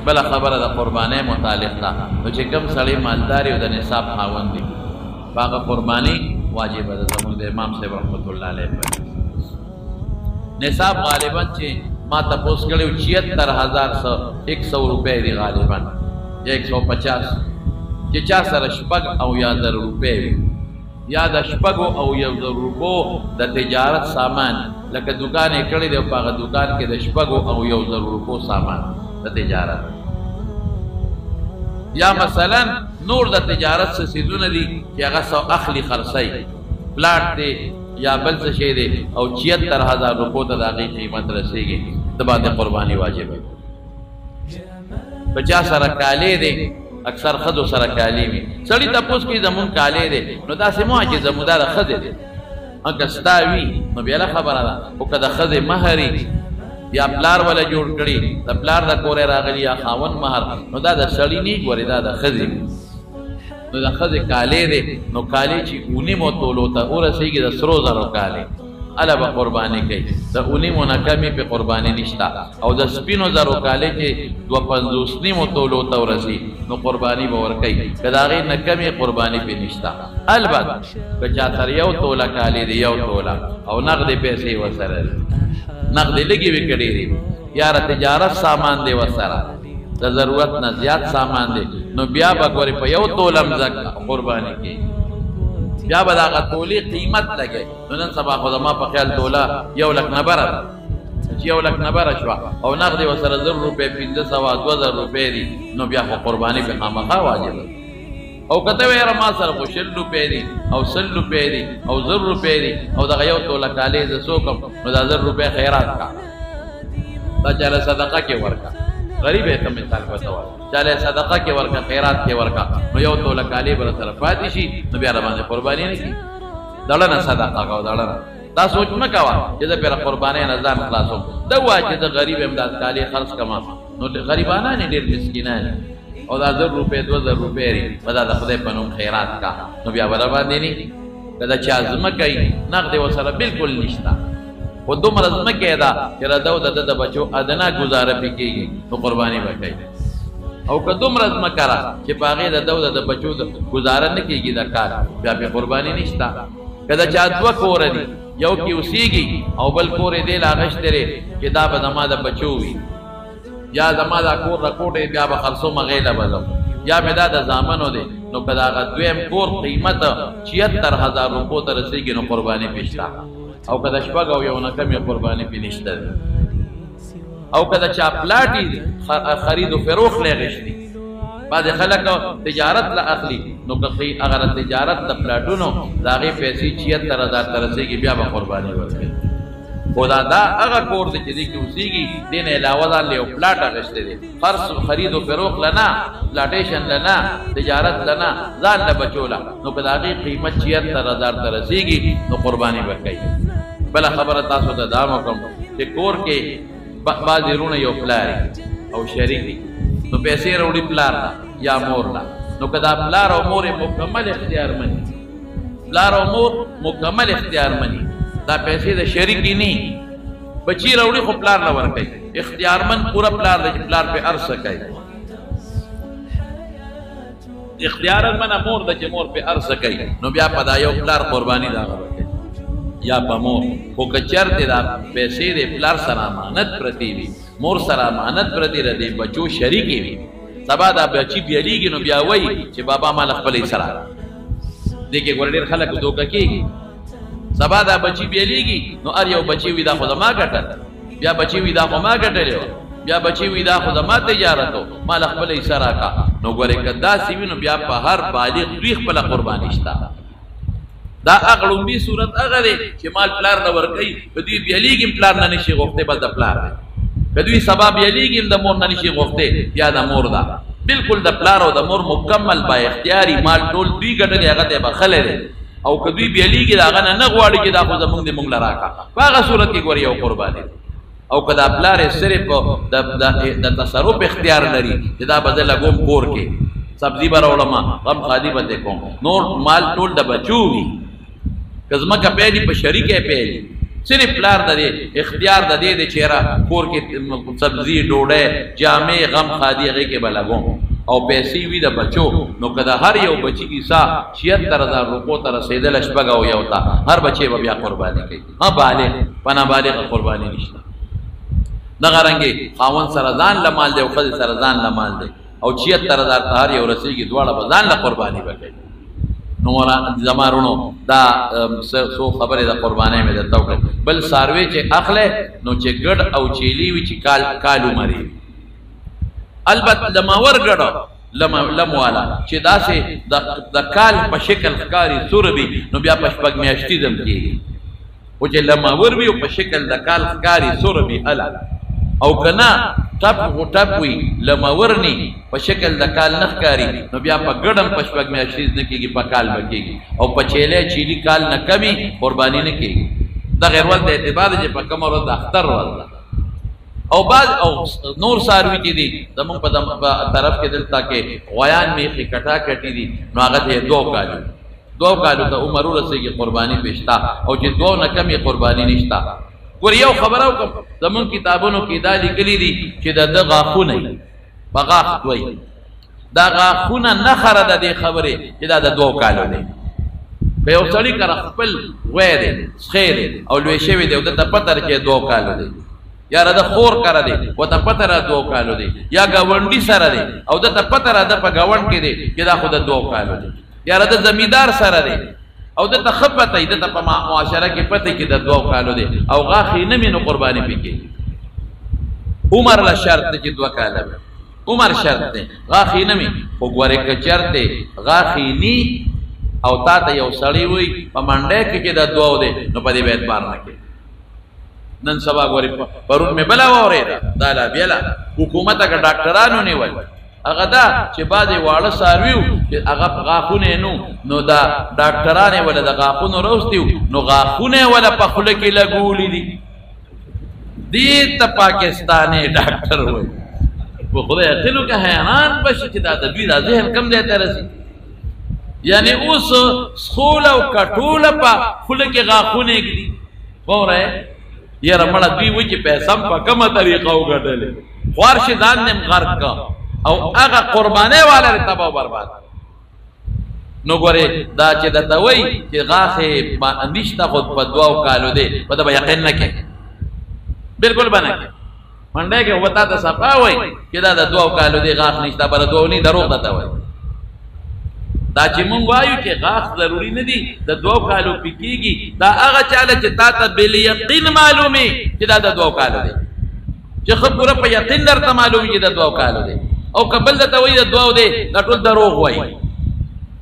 بله خبره د قربانۍ متعلق ده نو چې کوم سړی مالدار او د نصاب خاوند دی په هغه قرباني واجبه ده زموږ د امام صاحب رحمت الله علیه نصاب غالبا چې ما تپوس کړی 76100 روپۍ دی غالبا یا 150 چې چا سره شپږ او یا زر روپۍ وي یا د شپږو او یو زر روپو د تجارت سامان لکه دکان یې کړی دی په هغه دکان کې د شپږو او یو زر روپو سامان د تجارت یا مثلا نور د تجارت څه څیزونه دي چې هغه سو اخلي خرڅی پلاټ دی یا بل څه شی دی او 76000 روپو ته د هغې قیمت رسېږي د باندې قرباني واجبه 50 سره کالی دی اکثر ښځو سره کالی وي سړي تپوس کوي زمونږ کالی دی نو داسې مه چې زمونږ دا د ښځې دی که ستا وي نو بیا له خبره ده خو که د ښځې مهر یا پلار ولا جوړ کړي د پلار د کورې راغلي یا خاوند مهر نو دا د سړي نه ګورې دا د ښځې نو د ښځې کالی دی نو کالی چې 9 تولو ته ورسېږي د سرو زرو کالی اله به قرباني کوي د 9 نه کمې پې قرباني نشته او د سپینو زرو کالی چې 250 تولو ته ورسي نو قرباني به ورکوي که د هغې نه کمې قرباني پې نشته البته که چا سره 1 توله کالی دی 1 توله او نغدې پیسې ورسره دي نغدې لږې وي که ډېرې وي یاره تجارت سامان دی ورسره د ضرورت نه زیات سامان دی نو بیا به ګورې په 1 توله مځکه قرباني کوي بیا به د هغه تولې قیمت لګوي نو نن سبا خو زما په خیال توله 1 لک نه بره ده چې 1 لک نه بره شوه او نغدې ورسره 1000 روپۍ 1500 2000 روپۍ دي نو بیا خو قرباني پې خامخا واجبه او که ته ویره ما سره خو 100 روپۍ دي او 100 روپۍ دي او 1000 روپۍ دي او دغه 1 توله کالی زه څه وکړم نو دا 1000 روپۍ خیرات کا دا چاله صدقه کې ورکړه غریب یې ته مثال ورته وایه چاله صدقه کې ورکړه خیرات کې ورکړه نو 1 توله کالی به سره پاتې شي نو بیا راباندې قرباني نه کړي دړنه صدقه کوه دړنه دا سوچ مه کوه چې زه پرې قربانۍ نه ځان خلاصوم دا وایه چې زه غریب یم دا کالی خرڅ کړم نو غریبانان یې ډېر مسکینان او دا 1000 روپۍ 2000 روپۍ لري به دا د خدای په نوم خیرات کا نو بیا به راباندې نه که دا چا ځمکه یي نغدې ورسره بلکل نشته خو دومره ځمکه یې ده چې د ده او د ده د بچو ادنا ګزاره پې کېږي نو قرباني به کوي او که دومره ځمکه ده چې په هغې د ده او د بچو ګزاره نه کېږي د کار بیا پې قرباني نشته که د چا 2 کوره دي یو کې اوسېږي او بل کور یې دی لا اغوښتی دی چې دا به زما د بچو وي یا زما دا کور رکوټ بیا به خرڅوم هغې له به ځم یا مې دا د زامنو دی نو که د هغه دویم کور قیمت 76000 روپو ته رسېږي نو قرباني پې شته او که د شپږ او یو نه کمې قرباني پې نشته دی او که د چا پلاټ خرید و فروخت له غشتي بعضې خلک تجارت له اخلي نو که اگر تجارت د پلاټونو د هغې پیسې 76000 ته رسېږي بیا به قرباني ورکوي خو دا هغه کور دی چې دې کې اوسېږي دې نه علاوه ځان له یو پلاټ اخیستی دی خرید و فروخت له نه پلاټیشن له نه تجارت له نه ځان له بچو له نو که د هغې قیمت 76000 ته رسېږي نو قرباني به کوي بله خبره تاسو ته دا وکړم چې کور کې بعضې وروڼه یو پلار او شریک دي نو پیسې راوړي پلار ته یا مور ته نو که دا پلار او مور یې مکمل اختیارمن دي پلار او مور مکمل اختیارمن دي دا پیسې د شریکې نه بچی راوړي خو پلار نه ورکوي اختیارمن پوره پلار دی چې پلار پې هر څه کوي اختیارمنه مور ده چې مور پې هر څه کوي نو بیا په دا یو پلار قرباني د هغه ورکوي یا په مور خو که چېرته دا پیسې د پلار سره امانت پرتې وي مور سره امانت پرتې د بچو شریکې وي سبا دا بچي بیلیږي نو بیا وایي چې بابا ما له خپلې سره دې کې ګوره ډېر خلک دوکه کېږي سبا دا بچی بیلیږي نو هر یو بچی وي دا خو زما ګټل بیا بچی وي دا خو ما ګټلی وه بیا بچی وي دا خو زما تجارت و ما له خپله حصه راکړه نو ګورې که داسې وي نو بیا په هر بالغ دوی خپله قرباني شته دا هغه لومړي صورت هغه دی چې مال پلار نه ورکوي که دوی بیلیږي پلار نه نشي غوښتی بس د پلار دی که دوی سبا بیلیږي د مور نه نشي غوښتی بیا د مور ده بلکل د پلار او د مور مکمل با اختیاري مال ټول دوی ګټلی هغه ته بخلی دی او که دوی بیلیږي د هغه نه غواړي چې دا خو زمونږ د مونږ له راکړه په هغه صورت کې ګورې یو قرباني او که دا پلار یې صرف د تصرف اختیار لري چې دا به زه لګوم کور کې سبزي به راوړم غم خادي به کوم نور مال ټول د بچو وي که ځمکه پیلي په شریکه پیلي صرف پلار د دې اختیار د دې د چیرې کور کې سبزی ډوډۍ جامې غم خادي هغه کې بلګو او پیسې وی د بچو نو کدا هر یو بچی کیسا 76000 روپو ته رسیدل شپږ او یو تا هر بچي به بیا قرباني کوي ها بالغ پنا بالغ قرباني نشته دغه رنګي خاون سره ځان لمال دی او خځه سره ځان لمال دی او 76000 ته هر یو رسیږي دواړه به ځان له قرباني وکړي نو مرا زمارونو دا سو خبره د قرباني مې د توکل بل ساروي چې اخله نو چې ګډ او چيلي وی چې کالو مری البته لماور ګډو لموالا چې داسې د کال په شکل ښکاری سوربي نو بیا په شپږ میاشتې دم کېږي او چې لماور وي په شکل د کال ښکاری سوربي الا او کنا ټپ وي لماورني په شکل د کال نه ښکاری نو بیا په ګډم په شپږ میاشتې نه کېږي په کال بکېږي او په چيلې چيلي کال نه کمی قرباني نه کېږي دا غیر ول د اعتبار چې په کوم ورځ د اختر ورځ او بعض او نور ساروي چې دي زمون په طرف کې دلته کې غویان میخي کټا کټي دي نو هغه ته 2 کالو ته عمر ورسېږي قرباني پېشتا او چې 2 نه کمې قرباني نشتا ور یو خبره وکم زمون کتابونو کې دا لیکلي دي چې د غاخونه بغاخ دوی دا غاخونه نه خره د دې خبره چې دا د 2 کالو دی په یو سړي کړه خپل وې دی خیر او لوي شوی دی او د پتر چې 2 کالو دی یا را د خور کړه دی او ته پته را 2 کالو دی یا گاونډي سره دی او د ته پته را د په گاوند کې دی چې دا خو د 2 کالو دی یا را د زمیندار سره دی او د ته خپته دی د په معاشره کې پته کې د 2 کالو دی او غاخي نه مینو قرباني پکې عمر له شرط چې 2 کاله عمر شرط دی غاخي نه می خو ګوره کې چرته غاخي ني او تا ته یو سړی وي په منډه کې چې د 2 دی نو په دې بیت بار نه کې نن سبا غوري پرون مې بلا وره دا لا بیلا حکومت کا ډاکټرانو نیول هغه دا چې بعضې واړه څاروي چې هغه غاښونه نو دا ډاکټرانې ولا د غاښونو روستي نو غاښونه ولا په خوله کې لګولي دي دې ته پاکستاني ډاکټر وایي په خدای عقلو کې حیران بشي چې دا د دوی دا ذهن کم دی ته رسي یعنی اوس سخول او کټوله په خوله کې غاښونه ږدي وره یاره مړه دوی وایي چې پیسه هم په کومه طریقه وګټلې خوار شي ځان نیم غرق کا او هغه قربانه والا تباہ و برباد نو ګوره دا چې دته وای چې غاخه نشته خود په 2 کالو دی په دا یقین نه کې بالکل باندې کې منډه کې وتا ته صفا وای چې دا د 2 کالو دی غاخ نشته بل 2 نه دروغ دته وای دا چې مونږ وایو چې غاخ ضروری نه دی د 2 کالو پکېږي دا هغه چاله چې تا ته بل یقین معلومي چې دا د 2 کالو دی چې خو پوره په یقین درته معلومي چې د 2 کالو دی او قبل د توحید دعا دی دا ټول دروغ وای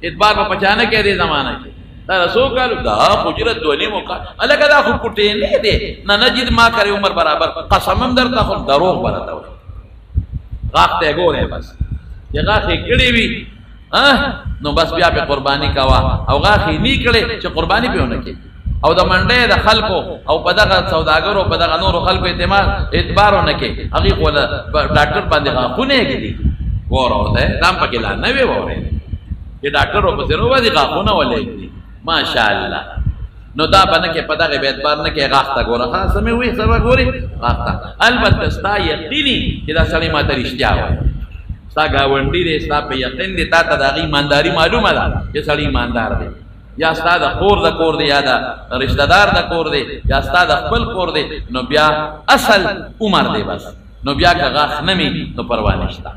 اعتبار په پچانه کې دی زمانہ کې دا رسول کالو دا حجرت دونی موقع الګا دا خو پټې نه دی نه نجد ما کرے عمر برابر قسمم درته خو دروغ برته وای غاخ ته ګوره بس چې غاخ کړي وي نو بس بیا په قرباني کوا او غاخ نی کړي چې قرباني پیونه کې او د منډه د خلکو او په دغه سوداګرو په دغه نورو خلکو اعتبارونه کې هغه ولا ډاکټر باندې غاخونه کېدي وره ده دام پکې لا نه وی وره چې ډاکټر په سره وځي غاخونه ولې ماشاءالله نو دا باندې کې په دغه اعتبار نه کې غاخ تا ګوره خاص مې وې سبا ګوري غاخ تا البته ستا یقیني چې دا سړی ماته رښتیا وایي ستا گاونډي دې ستا په یقین دې تا ته د هغې ایمانداري معلومه ده چې سړی ایماندار دی یا ستا د خور د کور دی یا د رشتہ دار د کور دی یا ستا د خپل کور دی نو بیا اصل عمر دی بس نو بیا که غاخ نمی نو پروا نشته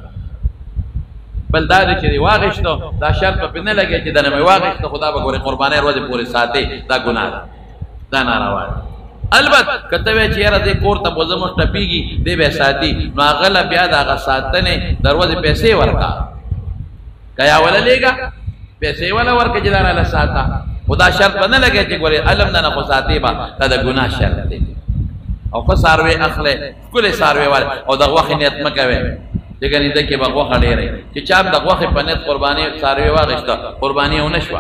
بل دا دی چې واغشتو دا شرط په نه لګي چې دا نه واغشتو خدا به ګوري قرباني ورځ پورې ساتي دا ګناه ده دا ناروا ده البته کته وی چې یاره دې کور ته بوزمو ټپیږي دې به ساتي نو هغه بیا دا غ ساتنه دروازه پیسې ورکا کیا ولا لګا پیسې ولا ورکه جدار له ساته خدا شرط نه لګي چې ګوري علم نه خو ساتي با دا د ګناه شرط دی او خو ساروي اخله کله ساروي وال او د وخت نیت مکوي دغه نه د کې بغوا خړې رہی چې چا د وخت په نیت قرباني ساروي واغشته قرباني ونه شو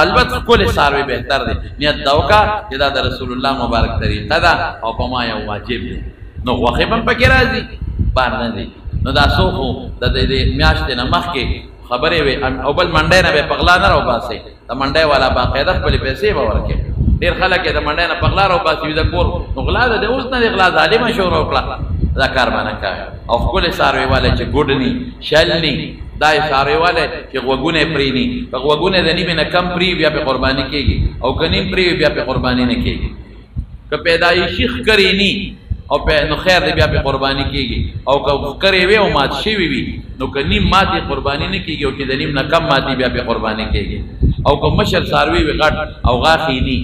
البته کله ساروي بهتر دی نیت دوکا چې دا د رسول الله مبارک طریقه ده او په ما یو واجب دی نو وخت هم پکې راځي باندې دی نو دا سوخو د دې میاشتې نه مخکې خبرې وي او بل منډه نه به پغلا نه راو باسي د منډه والا باقاعده خپل پیسې به ورکړي ډېر خلک یې د منډۍ نه په غلا راوباسي وي د کور نو غلا ده د اوس نه د غلا ظالمه شو وکړه دا کار به نه کوي او ښکلې څاروي والی چې ګوډ ني شل ني دا یې څاروي والی چې غوږونه یې پرې ني په غوږونه د نیمې نه کم پرې بیا پې قرباني کېږي او که نیم پرې بیا پې قرباني نه کېږي که پیدایشي ښکرې ني او نو خیر دی بیا پې قرباني کېږي او که ښکرې وي او مات شوي وي نو که نیم ماتې قرباني نه کېږي او چې د نیم نه کم ماتې بیا پې قرباني کېږي او که مشر څاروي وي غټ او غاښې ني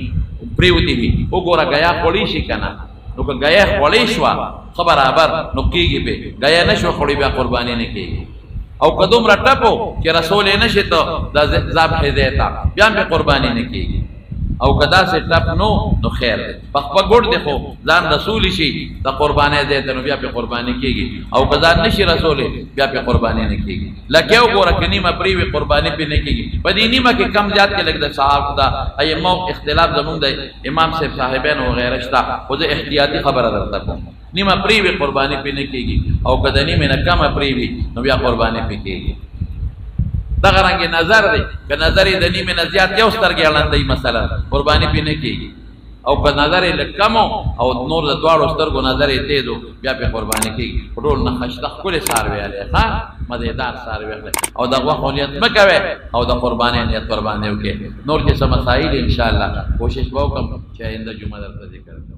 پرېوتې وي وګوره ګیا خوړی شي که نه نو که ګیا خوړی شوه ښه برابر نو کېږي پې ګیا نه شوه خوړی بیا قرباني نه کېږي او که دومره ټپو چې رسول یې نه شي ته د ذبحې ځای ته بیا هم پې قرباني نه کېږي او که داسې ټپ نو خیر دی په خپه ګوډ دی خو ځان رسولی شي د قربانۍ ځای ته نو بیا پې قرباني کېږي او که ځان نه شي رسولی بیا پې قرباني نه کېږي لکه یو ګوره که نیمه پرې وي قرباني پې نه کېږي په دې نیمه کې کم زیات کې لږ د صحابو د ایمو اختلاف زمونږ د امام صاحب صاحبین وغیره شته خو زه احتیاطي خبره درته کوم نیمه پرې وي قرباني پې نه کېږي او که د نیمې نه کمه پرې وي نو بیا قرباني پې کېږي دغه رنګې نظر دی که نظر یې د نیمې نه زیات یو سترګې اړندوي مثلا قرباني پې نه کېږي او که نظر یې لږ کم او نور د دواړو سترګو نظر یې تیز بیا پې قرباني کېږي په ټول نه خشته ښکلې څاروي اخلئ ښه مزېدار څاروي اخلئ او د غوښو نیت مه کوئ او د قربانۍ نیت ورباندې وکړئ نور چې څه مسایل انشاءالله کوشش به وکړم چې آینده جمعه درته ذکر کړم